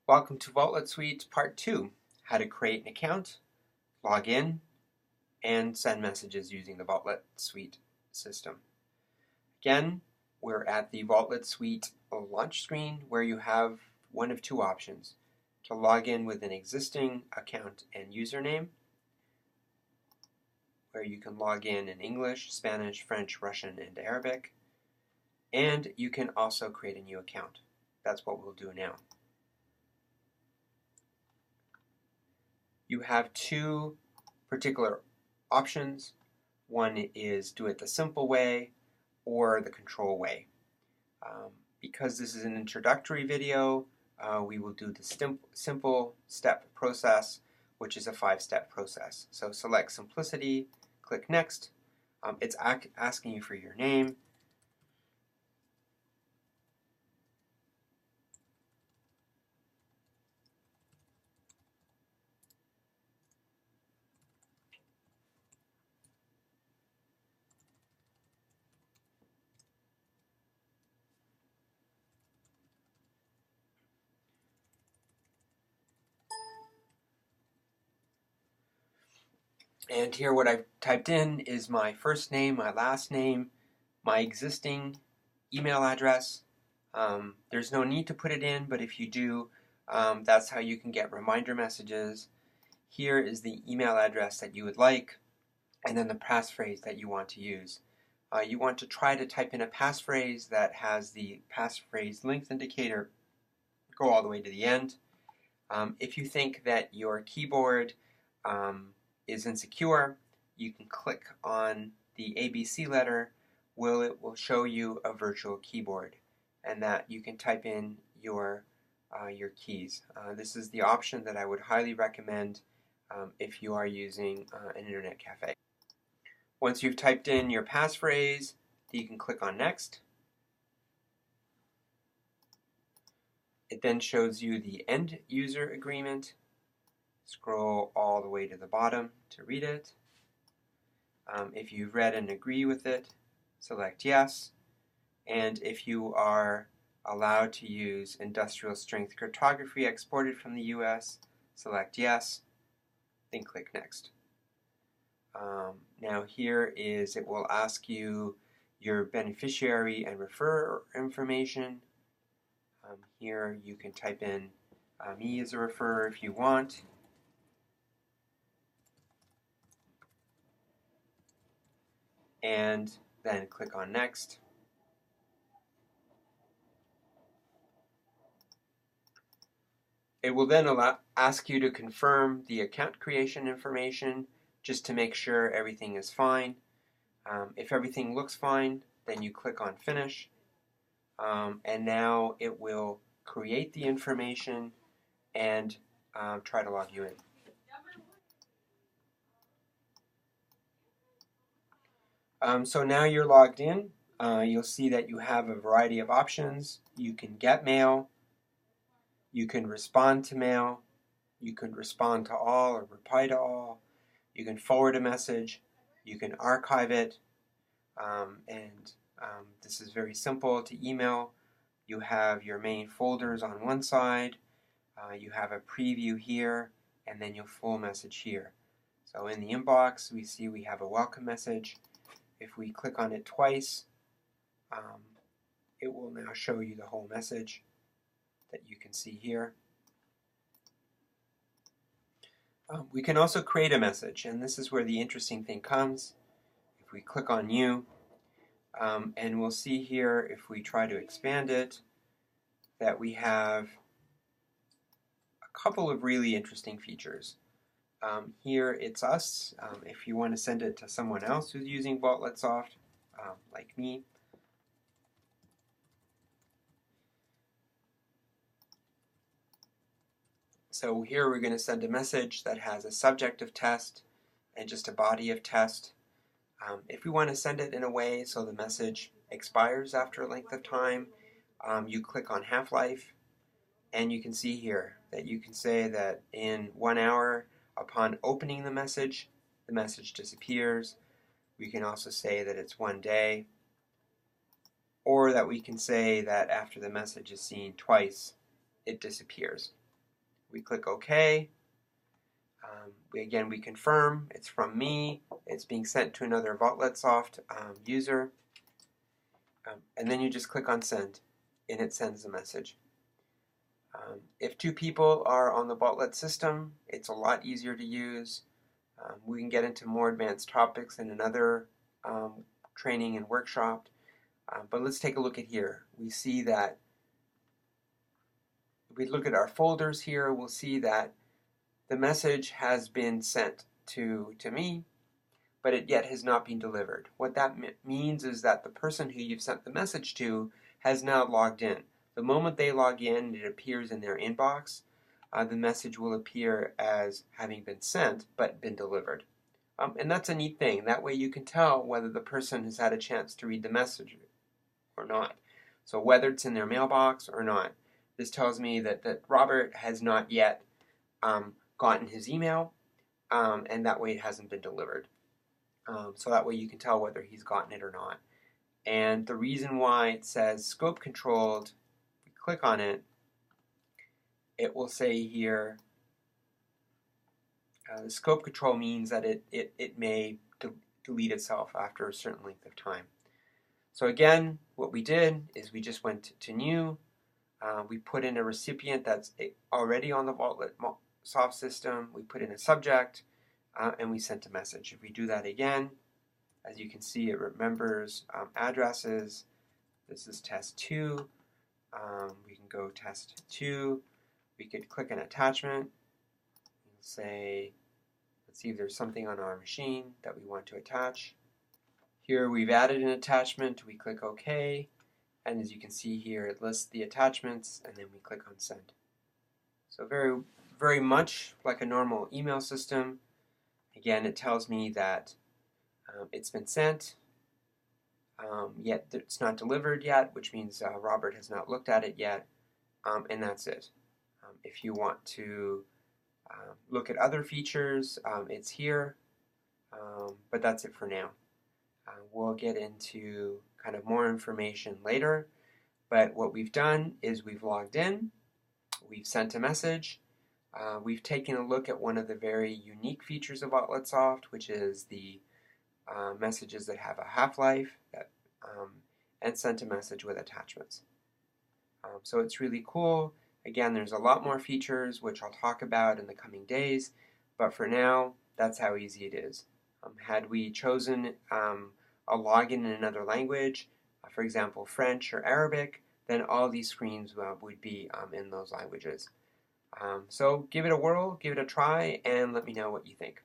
Welcome to Vaultletsoft Part 2, how to create an account, log in, and send messages using the Vaultletsoft system. Again, we're at the Vaultletsoft launch screen where you have one of two options: to log in with an existing account and username, where you can log in English, Spanish, French, Russian, and Arabic, and you can also create a new account. That's what we'll do now. You have two particular options. One is do it the simple way or the control way. Because this is an introductory video, we will do the simple step process, which is a 5-step process. So select simplicity, click next. It's asking you for your name. And here what I've typed in is my first name, my last name, my existing email address. There's no need to put it in, but if you do, that's how you can get reminder messages. Here is the email address that you would like, and then the passphrase that you want to use. You want to try to type in a passphrase that has the passphrase length indicator go all the way to the end. If you think that your keyboard is insecure, you can click on the ABC letter. It will show you a virtual keyboard, and that you can type in your keys. This is the option that I would highly recommend if you are using an internet cafe. Once you've typed in your passphrase, you can click on Next. It then shows you the end user agreement. Scroll all the way to the bottom to read it. If you've read and agree with it, select Yes. And if you are allowed to use industrial strength cryptography exported from the US, select Yes, then click Next. Now here it will ask you your beneficiary and referrer information. Here you can type in me as a referrer if you want. And then click on Next. It will then ask you to confirm the account creation information just to make sure everything is fine. If everything looks fine, then you click on Finish. And now it will create the information and try to log you in. So now you're logged in. You'll see that you have a variety of options. You can get mail, you can respond to mail, you can respond to all or reply to all, you can forward a message, you can archive it, and this is very simple to email. You have your main folders on one side, you have a preview here, and then your full message here. So in the inbox, we see we have a welcome message. If we click on it twice, it will now show you the whole message that you can see here. We can also create a message, and this is where the interesting thing comes. If we click on New, and we'll see here, if we try to expand it, that we have a couple of really interesting features. Here it's us. If you want to send it to someone else who's using Vaultletsoft, like me, so here we're going to send a message that has a subject of test and just a body of test. If we want to send it in a way so the message expires after a length of time, you click on half-life, and you can see here that you can say that in 1 hour upon opening the message disappears. We can also say that it's 1 day, or that we can say that after the message is seen twice, it disappears. We click OK. We confirm it's from me. It's being sent to another Vaultletsoft user. And then you just click on send, and it sends the message. If two people are on the Vaultlet system, it's a lot easier to use. We can get into more advanced topics in another training and workshop. But let's take a look at here. We see that if we look at our folders here, we'll see that the message has been sent to me, but it yet has not been delivered. What that means is that the person who you've sent the message to has now logged in. The moment they log in, it appears in their inbox. The message will appear as having been sent, but been delivered. And that's a neat thing. That way you can tell whether the person has had a chance to read the message or not. So whether it's in their mailbox or not, this tells me that Robert has not yet gotten his email, and that way it hasn't been delivered. So that way you can tell whether he's gotten it or not. And the reason why it says scope controlled, if we click on it, it will say here, the scope control means that it may delete itself after a certain length of time. So again, what we did is we just went to new. We put in a recipient that's already on the Vaultletsoft system. We put in a subject, and we sent a message. If we do that again, as you can see, it remembers addresses. This is test 2. We can go test 2. We could click an attachment and say, let's see if there's something on our machine that we want to attach. Here we've added an attachment. We click OK. And as you can see here, it lists the attachments, and then we click on send. So very, very much like a normal email system. Again, it tells me that it's been sent, yet it's not delivered yet, which means Robert has not looked at it yet, and that's it. If you want to look at other features, it's here, but that's it for now. We'll get into kind of more information later, but what we've done is we've logged in, we've sent a message, we've taken a look at one of the very unique features of Vaultletsoft, which is the messages that have a half-life, and sent a message with attachments. So it's really cool. Again, there's a lot more features which I'll talk about in the coming days, but for now, that's how easy it is. Had we chosen a login in another language, for example French or Arabic, then all these screens would be in those languages. So give it a whirl, give it a try, and let me know what you think.